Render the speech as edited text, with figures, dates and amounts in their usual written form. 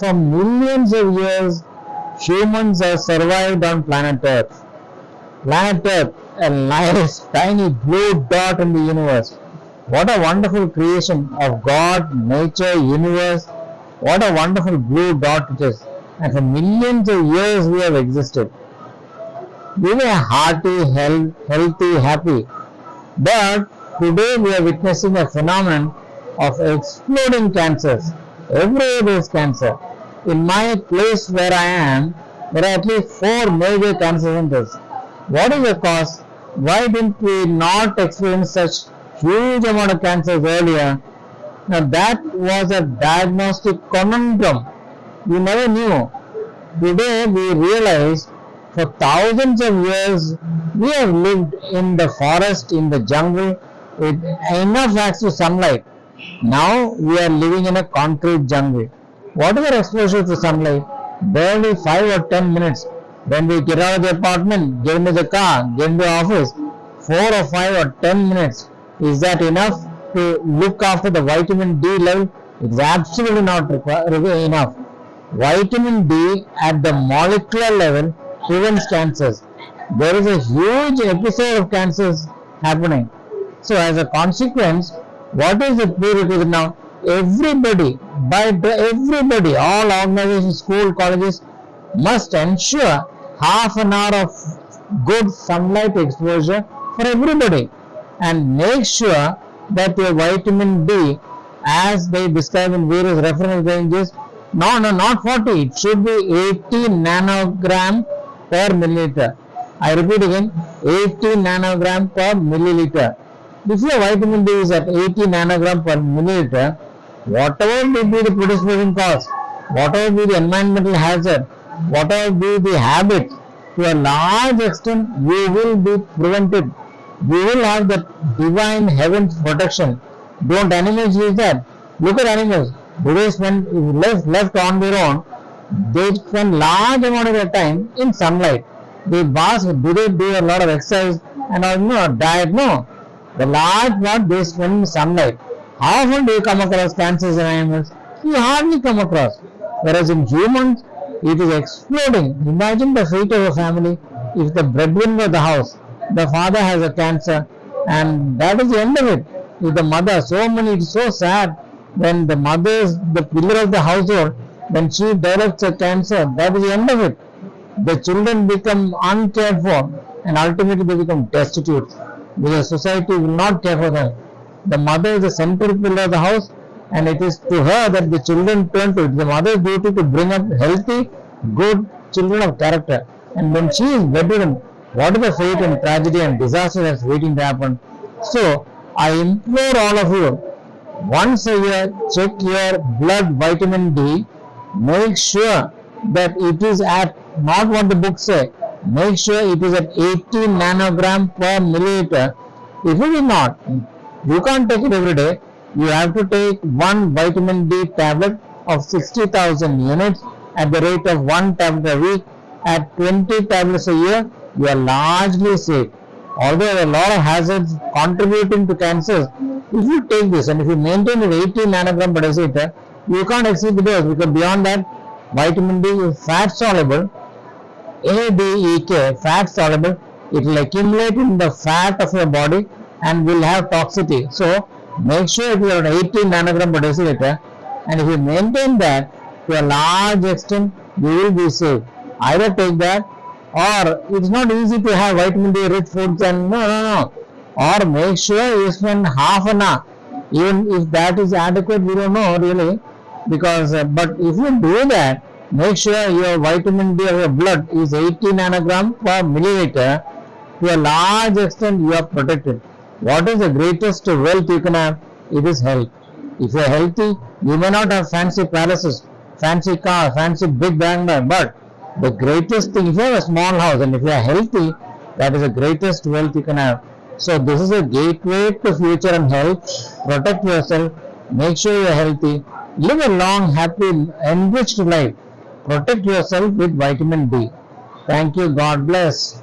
For millions of years, humans have survived on planet Earth. Planet Earth, a nice tiny blue dot in the universe. What a wonderful creation of God, nature, universe. What a wonderful blue dot it is. And for millions of years we have existed. We were hearty, healthy, happy. But today we are witnessing a phenomenon of exploding cancers. Everywhere there is cancer. In my place where I am, there are at least 4 major cancer centers. What is the cause? Why didn't we not experience such huge amount of cancers earlier? Now that was a diagnostic conundrum. We never knew. Today we realize for thousands of years we have lived in the forest, in the jungle with enough access to sunlight. Now we are living in a concrete jungle. What is our exposure to sunlight? Barely 5 or 10 minutes. When we get out of the apartment, get into the car, get into the office, 4 or 5 or 10 minutes. Is that enough to look after the vitamin D level? It's absolutely not enough. Vitamin D at the molecular level prevents cancers. There is a huge episode of cancers happening. So as a consequence, what is the prerequisite now? Everybody, everybody, all organizations, school, colleges must ensure half an hour of good sunlight exposure for everybody, and make sure that your vitamin D, as they describe in various reference ranges, not 40, it should be 80 nanogram per milliliter. I repeat again, 80 nanogram per milliliter. If your vitamin D is at 80 nanogram per milliliter, whatever may be the predisposing cause, whatever be the environmental hazard, whatever be the habit, to a large extent you will be prevented. You will have the divine heaven's protection. Don't animals use that? Look at animals. Do they spend, if left on their own, they spend large amount of their time in sunlight. They bask. Do they do a lot of exercise and diet? No. The large part they spend in sunlight. How often do you come across cancers in animals? You hardly come across. Whereas in humans, it is exploding. Imagine the fate of a family if the breadwinner of the house, the father has a cancer, and that is the end of it. If the mother, it's so sad when the mother is the pillar of the household, when she develops a cancer, that is the end of it. The children become uncared for and ultimately they become destitute because society will not care for them. The mother is the central pillar of the house, and it is to her that the children turn to. It is the mother's duty to bring up healthy, good children of character. And when she is bedridden, what is the fate and tragedy and disaster that's waiting to happen? So, I implore all of you, once a year, check your blood vitamin D. Make sure that it is at, not what the books say, make sure it is at 80 nanogram per milliliter. If it is not, you can't take it every day. You have to take one vitamin D tablet of 60,000 units at the rate of 1 tablet a week. At 20 tablets a year, you are largely safe. Although there are a lot of hazards contributing to cancers, if you take this and if you maintain it 80 nanogram per deciliter, you can't exceed the dose, because beyond that, vitamin D is fat soluble, ADEK, fat soluble. It will accumulate in the fat of your body and will have toxicity. So make sure it is at 80 nanogram per deciliter, and if you maintain that to a large extent, you will be safe. Either take that, or it's not easy to have vitamin D rich foods, and no. Or make sure you spend half an hour. Even if that is adequate, we don't know really, because but if you do that, make sure your vitamin D of your blood is 80 nanogram per milliliter. To a large extent, you are protected. What is the greatest wealth you can have? It is health. If you are healthy, you may not have fancy palaces, fancy car, fancy big bank, but the greatest thing, if you have a small house and if you are healthy, that is the greatest wealth you can have. So this is a gateway to future and health. Protect yourself, make sure you are healthy, live a long, happy, enriched life. Protect yourself with vitamin D. Thank you. God bless.